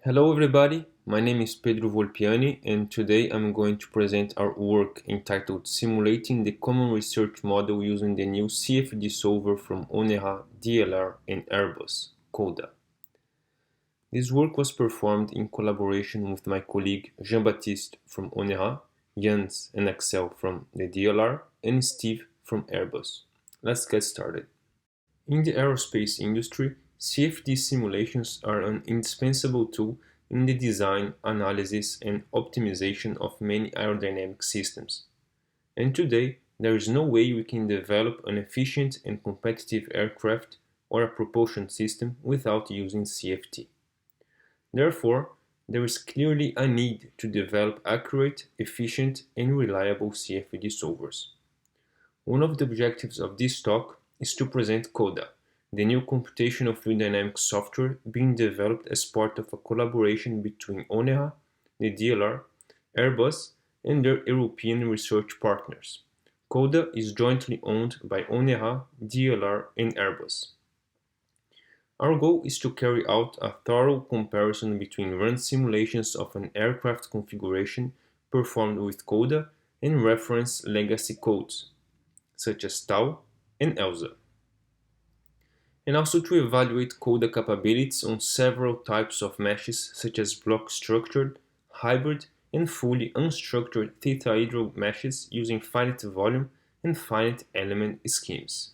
Hello everybody, my name is Pedro Volpiani and today I'm going to present our work entitled Simulating the Common Research Model using the new CFD solver from ONERA, DLR and Airbus, CODA. This work was performed in collaboration with my colleague Jean-Baptiste from ONERA, Jens and Axel from the DLR and Steve from Airbus. Let's get started. In the aerospace industry, CFD simulations are an indispensable tool in the design, analysis, and optimization of many aerodynamic systems. And today, there is no way we can develop an efficient and competitive aircraft or a propulsion system without using CFD. Therefore, there is clearly a need to develop accurate, efficient, and reliable CFD solvers. One of the objectives of this talk is to present CODA, the new computational fluid dynamics software being developed as part of a collaboration between ONERA, the DLR, Airbus, and their European research partners. CODA is jointly owned by ONERA, DLR, and Airbus. Our goal is to carry out a thorough comparison between run simulations of an aircraft configuration performed with CODA and reference legacy codes, such as TAU and ELSA, and also to evaluate CODA capabilities on several types of meshes such as block-structured, hybrid, and fully unstructured tetrahedral meshes using finite volume and finite element schemes.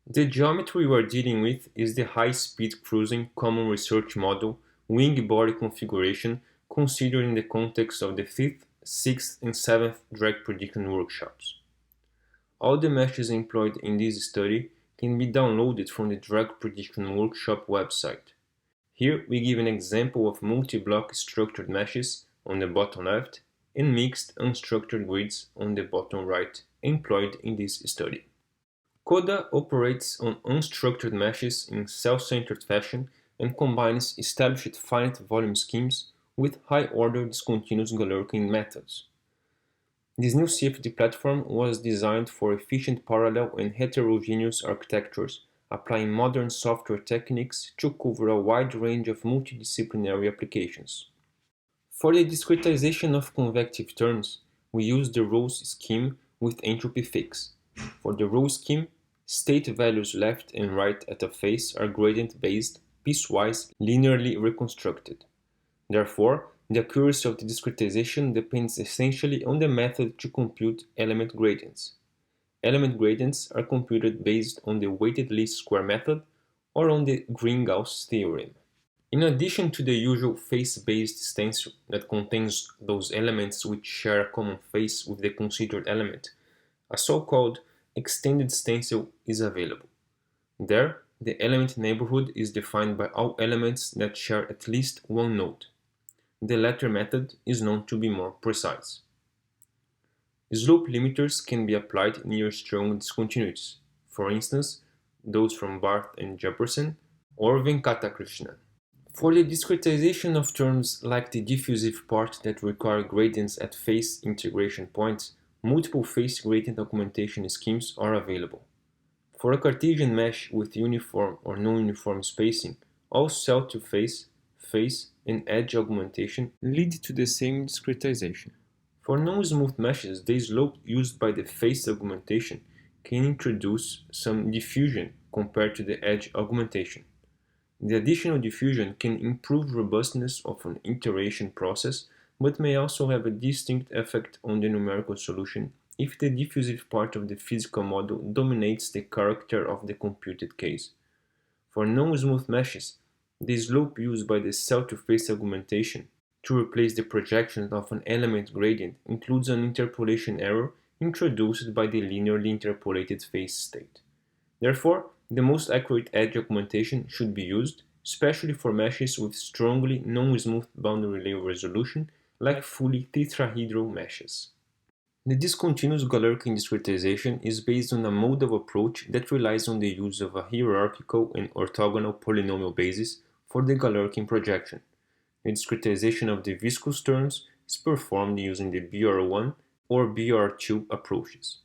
The geometry we are dealing with is the high-speed cruising common research model wing body configuration considered in the context of the 5th, 6th, and 7th drag prediction workshops. All the meshes employed in this study can be downloaded from the Drag Prediction Workshop website. Here we give an example of multi-block structured meshes on the bottom left and mixed unstructured grids on the bottom right employed in this study. CODA operates on unstructured meshes in self-centered fashion and combines established finite volume schemes with high-order discontinuous Galerkin methods. This new CFD platform was designed for efficient parallel and heterogeneous architectures, applying modern software techniques to cover a wide range of multidisciplinary applications. For the discretization of convective terms, we use the Rose scheme with entropy fix. For the Rose scheme, state values left and right at a face are gradient-based, piecewise, linearly reconstructed. Therefore, the accuracy of the discretization depends essentially on the method to compute element gradients. Element gradients are computed based on the weighted least square method or on the Green-Gauss theorem. In addition to the usual face-based stencil that contains those elements which share a common face with the considered element, a so-called extended stencil is available. There, the element neighborhood is defined by all elements that share at least one node. The latter method is known to be more precise. Slope limiters can be applied near strong discontinuities, for instance, those from Barth and Jefferson or Venkatakrishnan. For the discretization of terms like the diffusive part that require gradients at phase integration points, multiple phase gradient augmentation schemes are available. For a Cartesian mesh with uniform or non-uniform spacing, all cell-to-face, phase, and edge augmentation lead to the same discretization. For non-smooth meshes, the slope used by the phase augmentation can introduce some diffusion compared to the edge augmentation. The additional diffusion can improve robustness of an iteration process, but may also have a distinct effect on the numerical solution if the diffusive part of the physical model dominates the character of the computed case. For non-smooth meshes, the slope used by the cell-to-face augmentation to replace the projection of an element gradient includes an interpolation error introduced by the linearly interpolated phase state. Therefore, the most accurate edge augmentation should be used, especially for meshes with strongly non-smooth boundary layer resolution like fully tetrahedral meshes. The discontinuous Galerkin discretization is based on a modal approach that relies on the use of a hierarchical and orthogonal polynomial basis for the Galerkin projection. The discretization of the viscous terms is performed using the BR1 or BR2 approaches.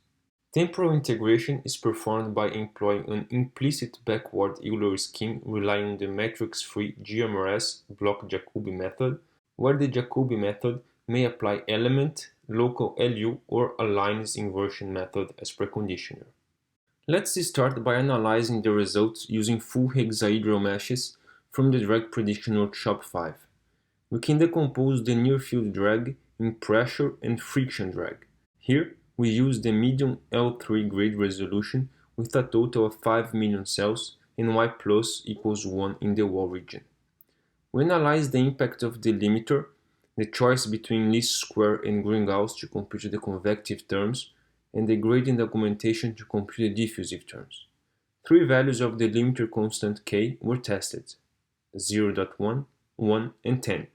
Temporal integration is performed by employing an implicit backward Euler scheme relying on the matrix-free GMRS block-Jacobi method, where the Jacobi method may apply element, local LU, or a lines inversion method as preconditioner. Let's start by analyzing the results using full hexahedral meshes from the drag prediction workshop 5. We can decompose the near-field drag in pressure and friction drag. Here, we use the medium L3 grid resolution with a total of 5 million cells and y plus equals 1 in the wall region. We analyze the impact of the limiter, the choice between least square and Green-Gauss to compute the convective terms, and the gradient augmentation to compute the diffusive terms. Three values of the limiter constant k were tested: 0.1, 1, and 10.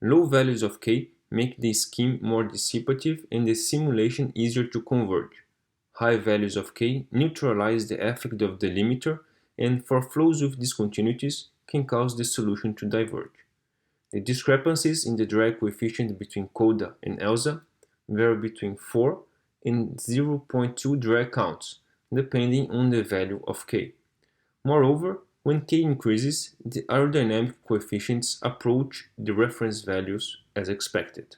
Low values of k make the scheme more dissipative and the simulation easier to converge. High values of k neutralize the effect of the limiter and, for flows with discontinuities, can cause the solution to diverge. The discrepancies in the drag coefficient between CODA and ELSA vary between 4 and 0.2 drag counts, depending on the value of k. Moreover, when k increases, the aerodynamic coefficients approach the reference values as expected.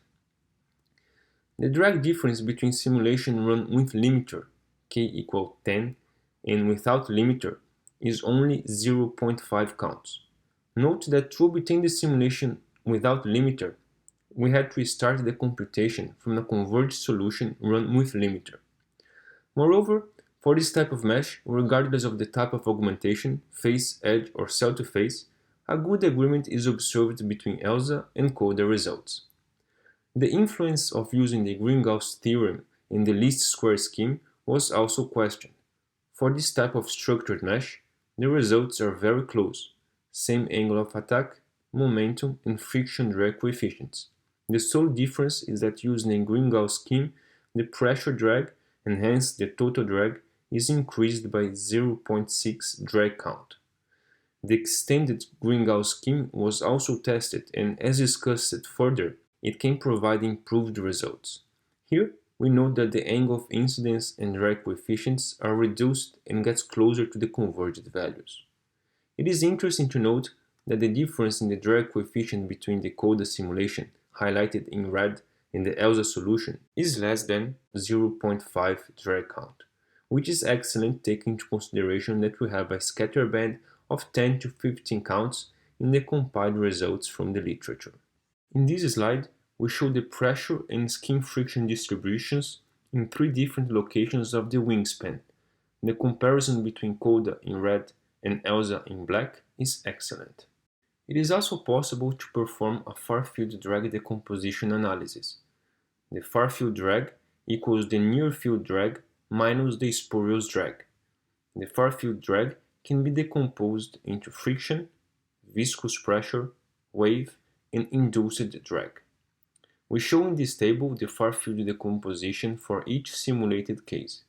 The drag difference between simulation run with limiter, k equal 10, and without limiter is only 0.5 counts. Note that to obtain the simulation without limiter, we had to start the computation from a converged solution run with limiter. Moreover, for this type of mesh, regardless of the type of augmentation, face, edge, or cell-to-face, a good agreement is observed between ELSA and CODA results. The influence of using the Green-Gauss theorem in the least square scheme was also questioned. For this type of structured mesh, the results are very close: same angle of attack, momentum, and friction drag coefficients. The sole difference is that using a Green-Gauss scheme, the pressure drag, and hence the total drag, is increased by 0.6 drag count. The extended Green-Gauss scheme was also tested, and as discussed further, it can provide improved results. Here, we note that the angle of incidence and drag coefficients are reduced and gets closer to the converged values. It is interesting to note that the difference in the drag coefficient between the CODA simulation, highlighted in red, and the ELSA solution is less than 0.5 drag count, which is excellent taking into consideration that we have a scatter band of 10 to 15 counts in the compiled results from the literature. In this slide, we show the pressure and skin friction distributions in 3 different locations of the wingspan. The comparison between CODA in red and ELSA in black is excellent. It is also possible to perform a far-field drag decomposition analysis. The far-field drag equals the near-field drag minus the spurious drag. The far-field drag can be decomposed into friction, viscous pressure, wave, and induced drag. We show in this table the far-field decomposition for each simulated case.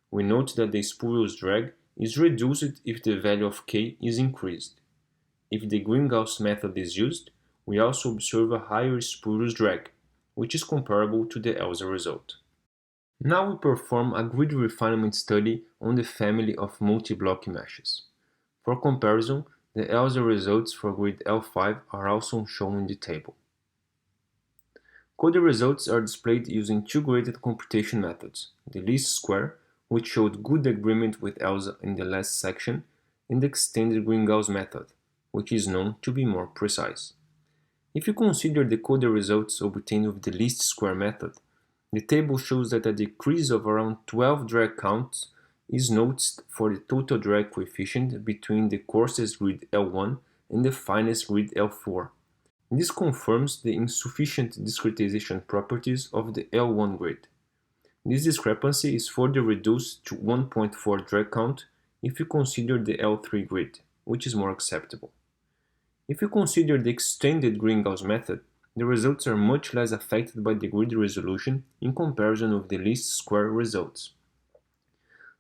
We note that the spurious drag is reduced if the value of k is increased. If the Green-Gauss method is used, we also observe a higher spurious drag, which is comparable to the ELSA result. Now we perform a grid refinement study on the family of multi-block meshes. For comparison, the ELSA results for grid L5 are also shown in the table. CODA results are displayed using 2 graded computation methods: the least square, which showed good agreement with ELSA in the last section, and the extended Green-Gauss method, which is known to be more precise. If you consider the CODA results obtained with the least square method, the table shows that a decrease of around 12 drag counts is noticed for the total drag coefficient between the coarsest grid L1 and the finest grid L4. This confirms the insufficient discretization properties of the L1 grid. This discrepancy is further reduced to 1.4 drag count if you consider the L3 grid, which is more acceptable. If you consider the extended Green-Gauss method, the results are much less affected by the grid resolution in comparison with the least square results.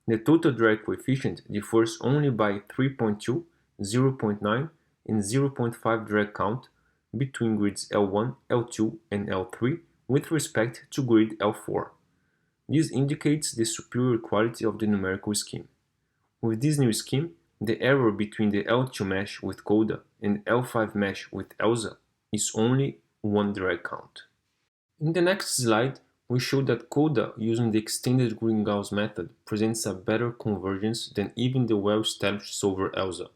The total drag coefficient differs only by 3.2, 0.9, and 0.5 drag count between grids L1, L2, and L3 with respect to grid L4. This indicates the superior quality of the numerical scheme. With this new scheme, the error between the L2 mesh with CODA and L5 mesh with ELSA is only one drag count. In the next slide, we show that CODA using the extended Green-Gauss method presents a better convergence than even the well-established solver ELSA.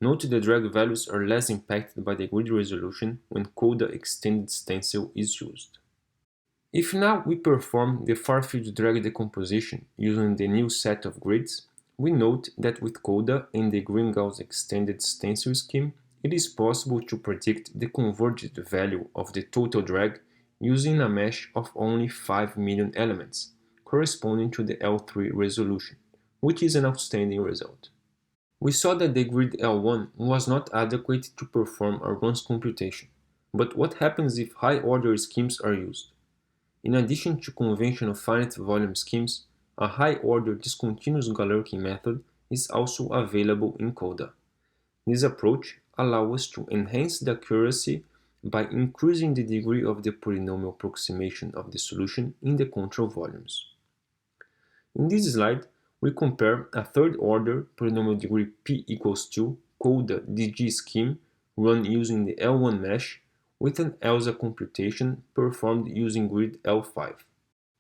Note the drag values are less impacted by the grid resolution when CODA extended stencil is used. If now we perform the far-field drag decomposition using the new set of grids, we note that with CODA and the Green-Gauss extended stencil scheme, it is possible to predict the converged value of the total drag using a mesh of only 5 million elements, corresponding to the L3 resolution, which is an outstanding result. We saw that the grid L1 was not adequate to perform a runs computation, but what happens if high-order schemes are used? In addition to conventional finite volume schemes, a high-order discontinuous Galerkin method is also available in CODA. This approach allows us to enhance the accuracy by increasing the degree of the polynomial approximation of the solution in the control volumes. In this slide, we compare a third-order polynomial degree p equals 2 CODA DG scheme run using the L1 mesh with an ELSA computation performed using grid L5.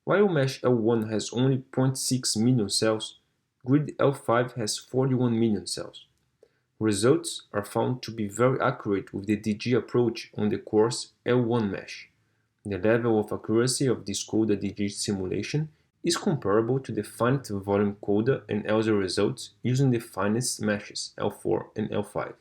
While mesh L1 has only 0.6 million cells, grid L5 has 41 million cells. Results are found to be very accurate with the DG approach on the coarse L1 mesh. The level of accuracy of this CODA DG simulation is comparable to the finite volume CODA and ELSA results using the finest meshes L4 and L5.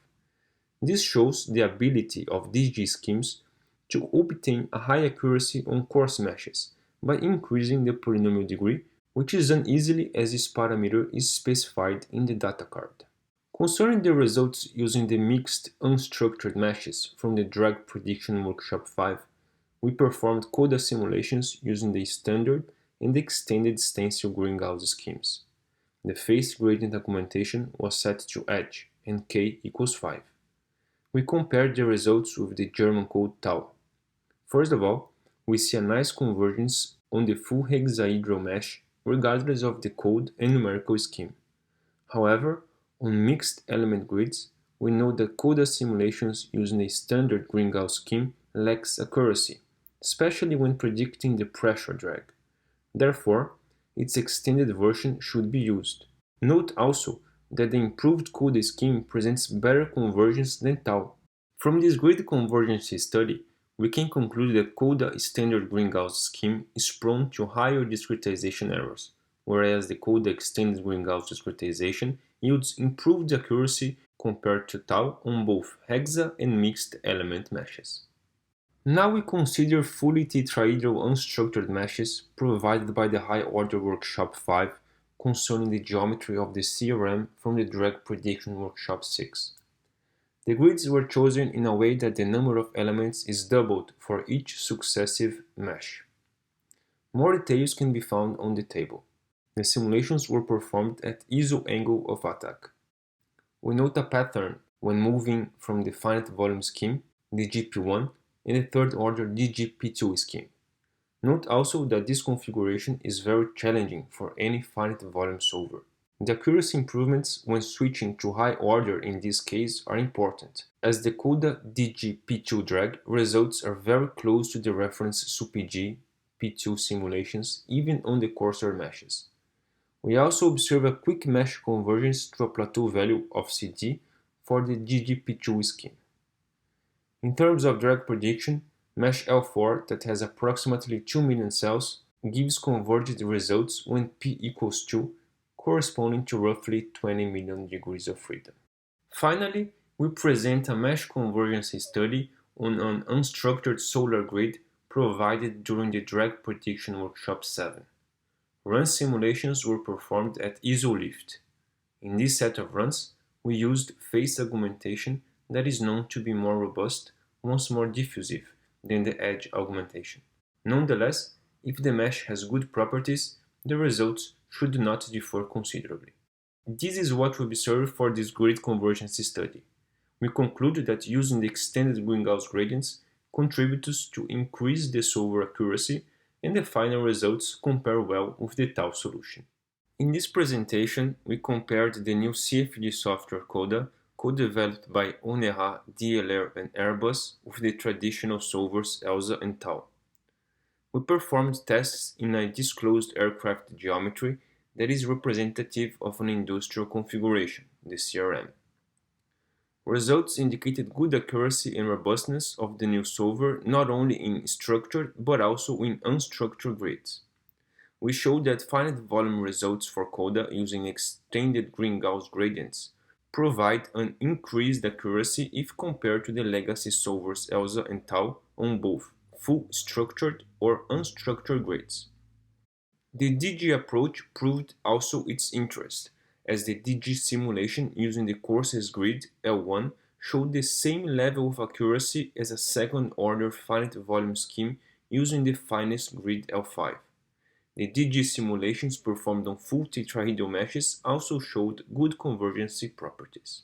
This shows the ability of DG schemes to obtain a high accuracy on coarse meshes by increasing the polynomial degree, which is done easily as this parameter is specified in the data card. Concerning the results using the mixed unstructured meshes from the Drag Prediction Workshop 5, we performed CODA simulations using the standard and extended stencil Green-Gauss schemes. The phase gradient augmentation was set to edge and k equals 5. We compared the results with the German code tau. First of all, we see a nice convergence on the full-hexahedral mesh regardless of the code and numerical scheme. However, on mixed element grids, we know that CODA simulations using a standard Green-Gauss scheme lacks accuracy, especially when predicting the pressure drag. Therefore, its extended version should be used. Note also that the improved CODA scheme presents better convergence than tau. From this grid convergence study, we can conclude that CODA standard Green-Gauss scheme is prone to higher discretization errors, whereas the CODA extended Green-Gauss discretization yields improved accuracy compared to tau on both hexa and mixed element meshes. Now we consider fully tetrahedral unstructured meshes provided by the High-Order Workshop 5 concerning the geometry of the CRM from the Drag Prediction Workshop 6. The grids were chosen in a way that the number of elements is doubled for each successive mesh. More details can be found on the table. The simulations were performed at ISO angle of attack. We note a pattern when moving from the finite volume scheme, DGP1, and the third order DGP2 scheme. Note also that this configuration is very challenging for any finite volume solver. The accuracy improvements when switching to high order in this case are important, as the CODA DGP2 drag results are very close to the reference SUPG P2 simulations even on the coarser meshes. We also observe a quick mesh convergence to a plateau value of CD for the DGP2 scheme. In terms of drag prediction, mesh L4 that has approximately 2 million cells gives converged results when P equals 2, corresponding to roughly 20 million degrees of freedom. Finally, we present a mesh convergence study on an unstructured solar grid provided during the Drag Prediction Workshop 7. Run simulations were performed at ISOLIFT. In this set of runs, we used phase augmentation that is known to be more robust, once more diffusive, than the edge augmentation. Nonetheless, if the mesh has good properties, the results should not differ considerably. This is what we observed for this grid convergence study. We concluded that using the extended Green-Gauss gradients contributes to increase the solver accuracy and the final results compare well with the tau solution. In this presentation, we compared the new CFD software CODA, co-developed by ONERA, DLR and Airbus, with the traditional solvers ELSA and tau. We performed tests in a disclosed aircraft geometry that is representative of an industrial configuration, the CRM. Results indicated good accuracy and robustness of the new solver not only in structured but also in unstructured grids. We showed that finite volume results for CODA using extended Green-Gauss gradients provide an increased accuracy if compared to the legacy solvers ELSA and tau on both full structured or unstructured grids. The DG approach proved also its interest, as the DG simulation using the coarses grid L1 showed the same level of accuracy as a second-order finite volume scheme using the finest grid L5. The DG simulations performed on full tetrahedral meshes also showed good convergency properties.